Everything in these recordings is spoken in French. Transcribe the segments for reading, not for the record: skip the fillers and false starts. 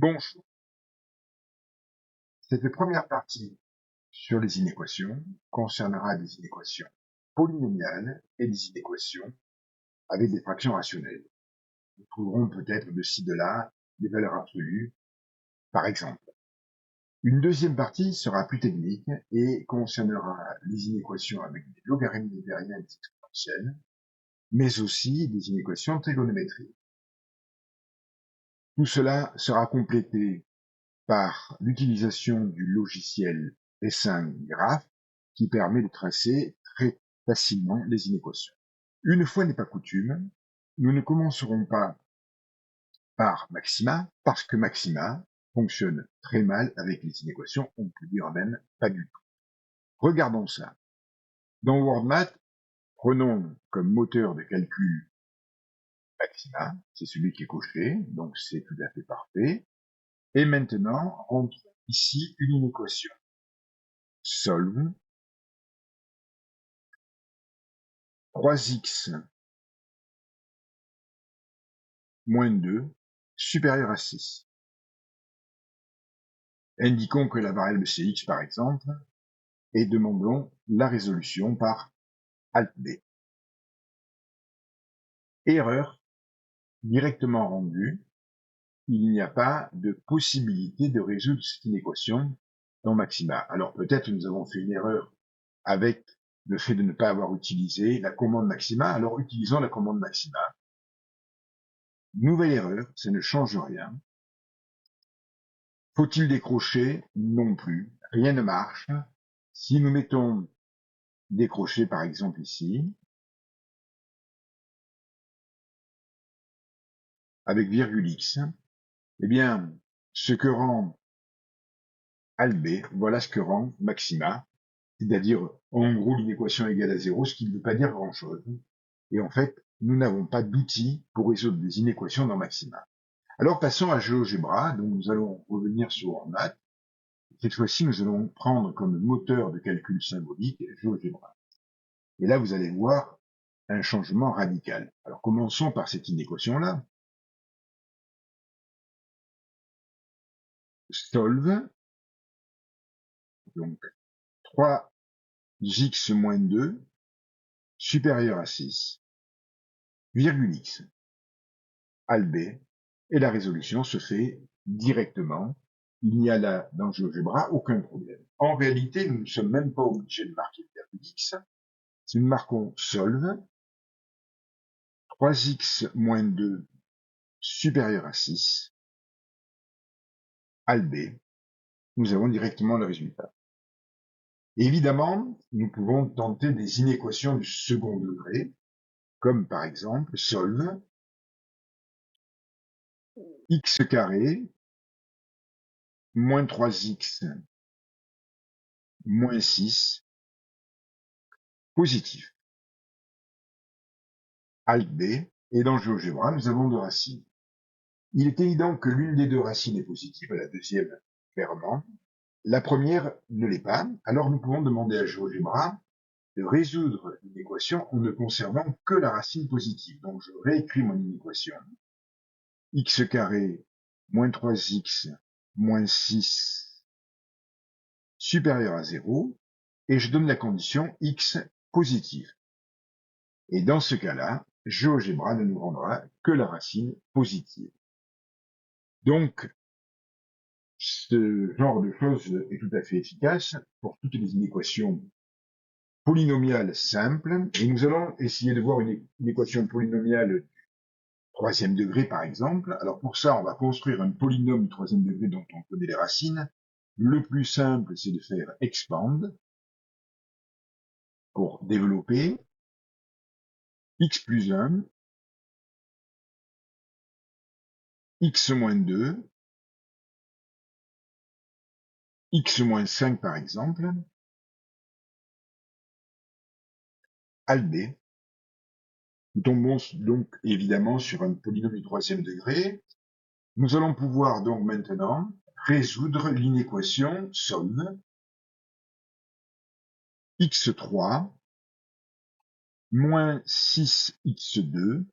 Bonjour. Cette première partie sur les inéquations concernera des inéquations polynomiales et des inéquations avec des fractions rationnelles. Nous trouverons peut-être de ci, de là des valeurs absolues, par exemple. Une deuxième partie sera plus technique et concernera les inéquations avec des logarithmes libériens et des exponentielles, mais aussi des inéquations trigonométriques. Tout cela sera complété par l'utilisation du logiciel Dessin Graph qui permet de tracer très facilement les inéquations. Une fois n'est pas coutume, nous ne commencerons pas par maxima parce que maxima fonctionne très mal avec les inéquations, on peut dire même pas du tout. Regardons ça. Dans WordMath, prenons comme moteur de calcul maxima, c'est celui qui est coché, donc c'est tout à fait parfait. Et maintenant, on trouve ici une inéquation. Solve 3x moins 2 supérieur à 6. Indiquons que la variable c'est x par exemple, et demandons la résolution par Alt B. Erreur directement rendue, il n'y a pas de possibilité de résoudre cette inéquation dans maxima. Alors peut-être nous avons fait une erreur avec le fait de ne pas avoir utilisé la commande maxima, alors utilisons la commande maxima. Nouvelle erreur, ça ne change rien. Faut-il décrocher? Non plus. Rien ne marche. Si nous mettons décrocher par exemple ici, avec virgule x, eh bien, ce que rend Albé, voilà ce que rend maxima, c'est-à-dire en gros l'inéquation égale à 0, ce qui ne veut pas dire grand-chose. Et en fait, nous n'avons pas d'outils pour résoudre des inéquations dans maxima. Alors passons à GeoGebra, donc nous allons revenir sur WordMath. Cette fois-ci, nous allons prendre comme moteur de calcul symbolique GeoGebra. Et là, vous allez voir un changement radical. Alors commençons par cette inéquation-là. Solve, donc 3x moins 2 supérieur à 6, virgule x, Al B, et la résolution se fait directement. Il n'y a là, dans GeoGebra, aucun problème. En réalité, nous ne sommes même pas obligés de marquer virgule x. Si nous marquons solve, 3x moins 2 supérieur à 6, Al B, nous avons directement le résultat. Évidemment, nous pouvons tenter des inéquations du second degré, comme par exemple solve x carré moins 3x moins 6 positif. Alt B, et dans GeoGebra, nous avons deux racines. Il est évident que l'une des deux racines est positive, la deuxième clairement. La première ne l'est pas, alors nous pouvons demander à GeoGebra de résoudre l'équation en ne conservant que la racine positive. Donc je réécris mon inéquation. X carré moins 3x moins 6 supérieur à 0, et je donne la condition x positive. Et dans ce cas-là, GeoGebra ne nous rendra que la racine positive. Donc, ce genre de choses est tout à fait efficace pour toutes les inéquations polynomiales simples, et nous allons essayer de voir une équation polynomiale du troisième degré, par exemple. Alors pour ça, on va construire un polynôme du troisième degré dont on connaît les racines. Le plus simple, c'est de faire expand pour développer x plus 1, x moins 2, x moins 5 par exemple, Al B. Nous tombons donc évidemment sur un polynôme du troisième degré. Nous allons pouvoir donc maintenant résoudre l'inéquation solve x3 moins 6x2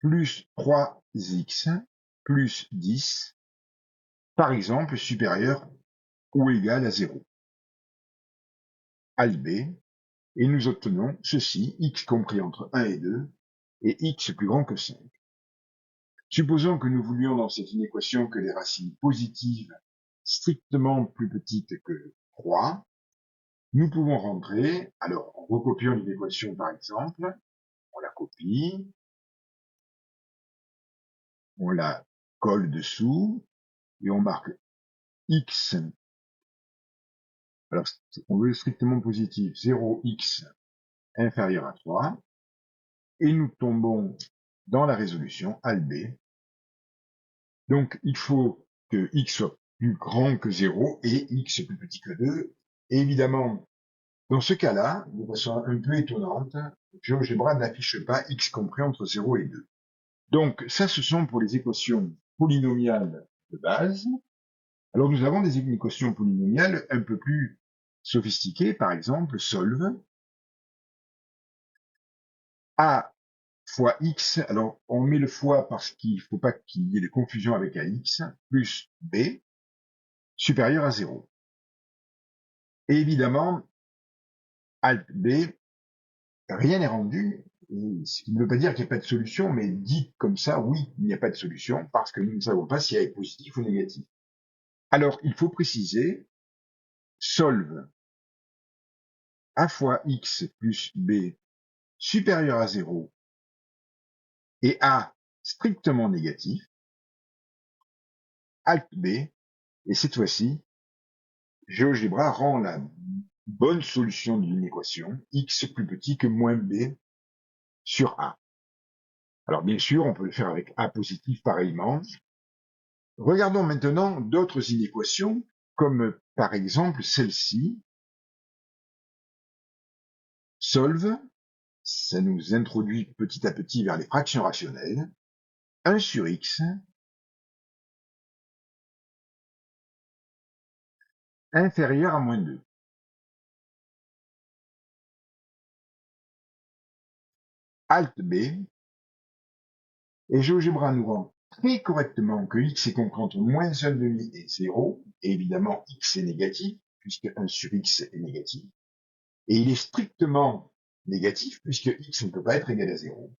plus 3x plus 10, par exemple supérieur ou égal à 0. Al B, et nous obtenons ceci, x compris entre 1 et 2, et x plus grand que 5. Supposons que nous voulions dans cette inéquation que les racines positives strictement plus petites que 3, nous pouvons rentrer, alors en recopiant l'inéquation par exemple, on la copie, on la colle dessous, et on marque x, alors on veut strictement positif, 0x inférieur à 3, et nous tombons dans la résolution Al B. Donc il faut que x soit plus grand que 0 et x plus petit que 2. Et évidemment, dans ce cas-là, de façon un peu étonnante, GeoGebra n'affiche pas x compris entre 0 et 2. Donc ça, ce sont pour les équations polynomiales de base. Alors nous avons des équations polynomiales un peu plus sophistiquées, par exemple solve a fois x, alors on met le fois parce qu'il ne faut pas qu'il y ait de confusion avec ax, plus b, supérieur à 0. Et évidemment, alt b, rien n'est rendu, ce qui ne veut pas dire qu'il n'y a pas de solution, mais dit comme ça, oui, il n'y a pas de solution, parce que nous ne savons pas si a est positif ou négatif. Alors, il faut préciser, solve a fois x plus b supérieur à 0 et a strictement négatif, alt b, et cette fois-ci, GeoGebra rend la bonne solution d'une équation x plus petit que moins b sur a. Alors bien sûr, on peut le faire avec a positif pareillement. Regardons maintenant d'autres inéquations, comme par exemple celle-ci. Solve, ça nous introduit petit à petit vers les fractions rationnelles. 1 sur x inférieur à moins 2. Alt b, et GeoGebra nous rend très correctement que x est compris entre moins 1,5 et 0, et évidemment x est négatif, puisque 1 sur x est négatif, et il est strictement négatif, puisque x ne peut pas être égal à 0.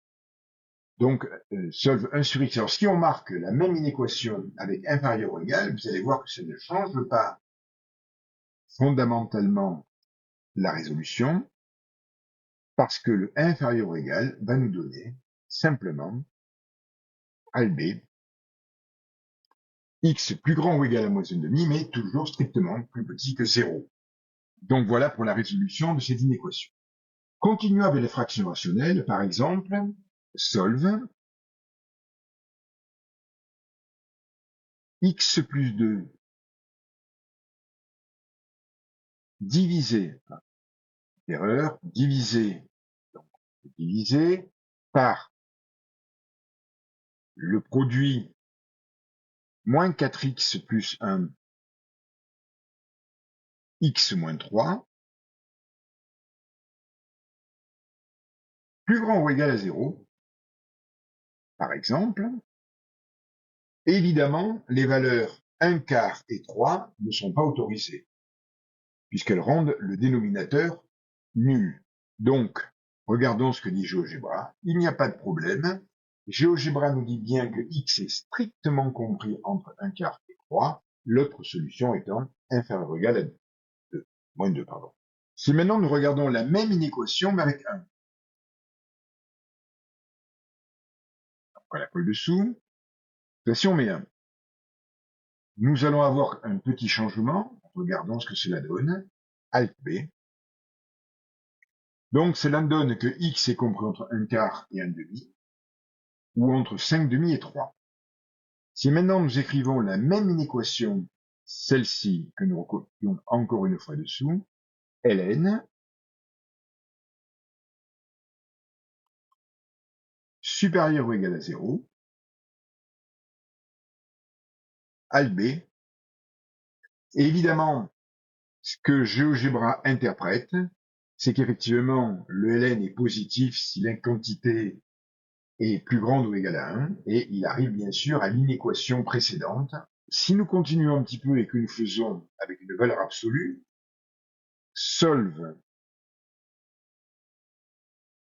Donc, solve 1 sur x. Alors, si on marque la même inéquation avec inférieur ou égal, vous allez voir que ça ne change pas fondamentalement la résolution, parce que le inférieur ou égal va nous donner simplement Al B, x plus grand ou égal à moins 1,5, mais toujours strictement plus petit que 0. Donc voilà pour la résolution de cette inéquation. Continuons avec les fractions rationnelles, par exemple, solve x plus 2 divisé, erreur, divisé par le produit moins 4x plus 1, x moins 3, plus grand ou égal à 0, par exemple. Évidemment, les valeurs 1 quart et 3 ne sont pas autorisées, puisqu'elles rendent le dénominateur nul. Donc, regardons ce que dit GeoGebra. Il n'y a pas de problème. GeoGebra nous dit bien que x est strictement compris entre 1 quart et 3, l'autre solution étant inférieure ou égale à 2, moins 2, pardon. Si maintenant nous regardons la même inéquation, mais avec 1, on la colle dessous, si on met 1, nous allons avoir un petit changement. Regardons ce que cela donne. Alt B. Donc, cela donne que x est compris entre 1 quart et 1 demi, ou entre 5 demi et 3. Si maintenant nous écrivons la même inéquation, celle-ci, que nous recopions encore une fois dessous, ln supérieur ou égal à 0, Al B, et évidemment, ce que GeoGebra interprète, c'est qu'effectivement, le ln est positif si la quantité est plus grande ou égale à 1, et il arrive bien sûr à l'inéquation précédente. Si nous continuons un petit peu et que nous faisons avec une valeur absolue, solve.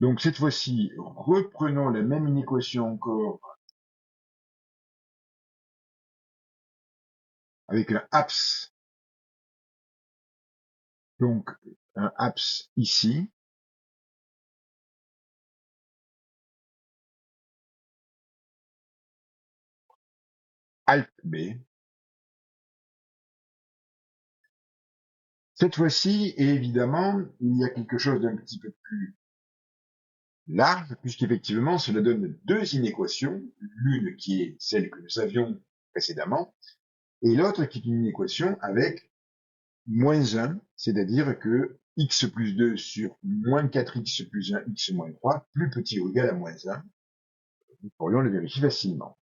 Donc cette fois-ci, reprenons la même inéquation encore avec un apse. Donc un apse ici. Alt B. Cette fois-ci, évidemment, il y a quelque chose d'un petit peu plus large, puisqu'effectivement, cela donne deux inéquations, l'une qui est celle que nous avions précédemment, et l'autre qui est une inéquation avec moins 1, c'est-à-dire que x plus 2 sur moins 4x plus 1, x moins 3, plus petit ou égal à moins 1. Nous pourrions le vérifier facilement.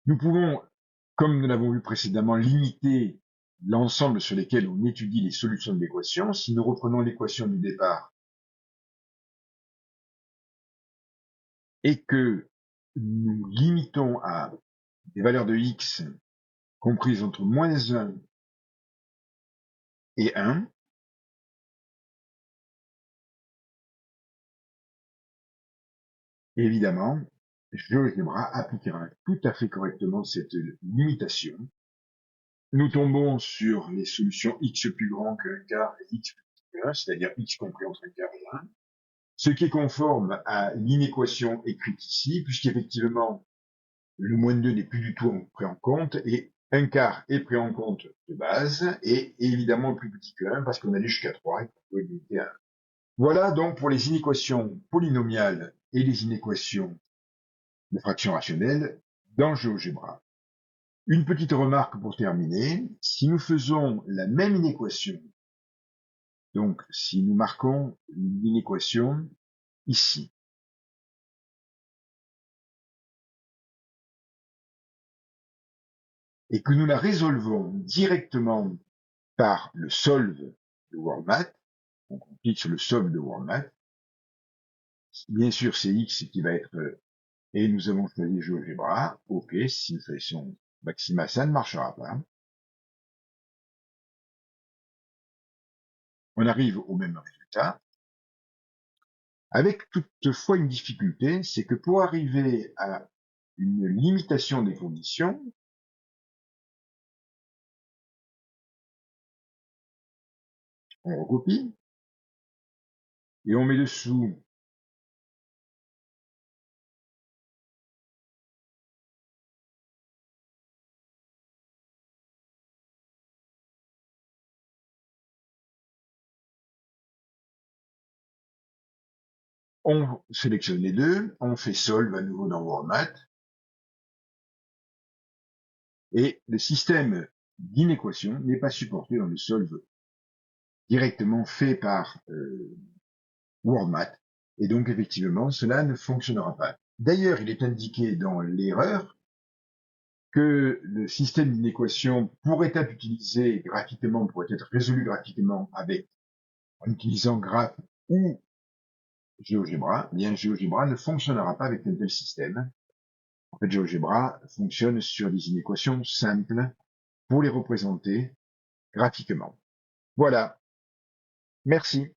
Nous pouvons, comme nous l'avons vu précédemment, limiter l'ensemble sur lesquels on étudie les solutions de l'équation. Si nous reprenons l'équation du départ et que nous limitons à des valeurs de x comprises entre moins 1 et 1, évidemment, GeoGebra appliquera tout à fait correctement cette limitation. Nous tombons sur les solutions x plus grand qu'un quart et x plus petit que 1, c'est-à-dire x compris entre un quart et 1, ce qui est conforme à l'inéquation écrite ici, puisqu'effectivement, le moins 2 n'est plus du tout pris en compte, et un quart est pris en compte de base, et évidemment plus petit que 1, parce qu'on allait jusqu'à 3 et qu'on peut limiter à 1. Voilà donc pour les inéquations polynomiales et les inéquations de fractions rationnelles dans GeoGebra. Une petite remarque pour terminer, si nous faisons la même inéquation, donc si nous marquons l'inéquation ici, et que nous la résolvons directement par le solve de WorldMath, donc on clique sur le solve de WorldMath, bien sûr c'est x qui va être, et nous avons choisi GeoGebra, ok, si nous faisons Maxima, ça ne marchera pas. On arrive au même résultat, avec toutefois une difficulté, c'est que pour arriver à une limitation des conditions, on recopie, et on met dessous on sélectionne les deux, on fait solve à nouveau dans WorldMath, et le système d'inéquation n'est pas supporté dans le solve directement fait par WorldMath, et donc effectivement cela ne fonctionnera pas. D'ailleurs, il est indiqué dans l'erreur que le système d'inéquation pourrait être utilisé graphiquement, pourrait être résolu graphiquement en utilisant Graph ou GeoGebra. Bien, GeoGebra ne fonctionnera pas avec un tel système. En fait, GeoGebra fonctionne sur des inéquations simples pour les représenter graphiquement. Voilà. Merci.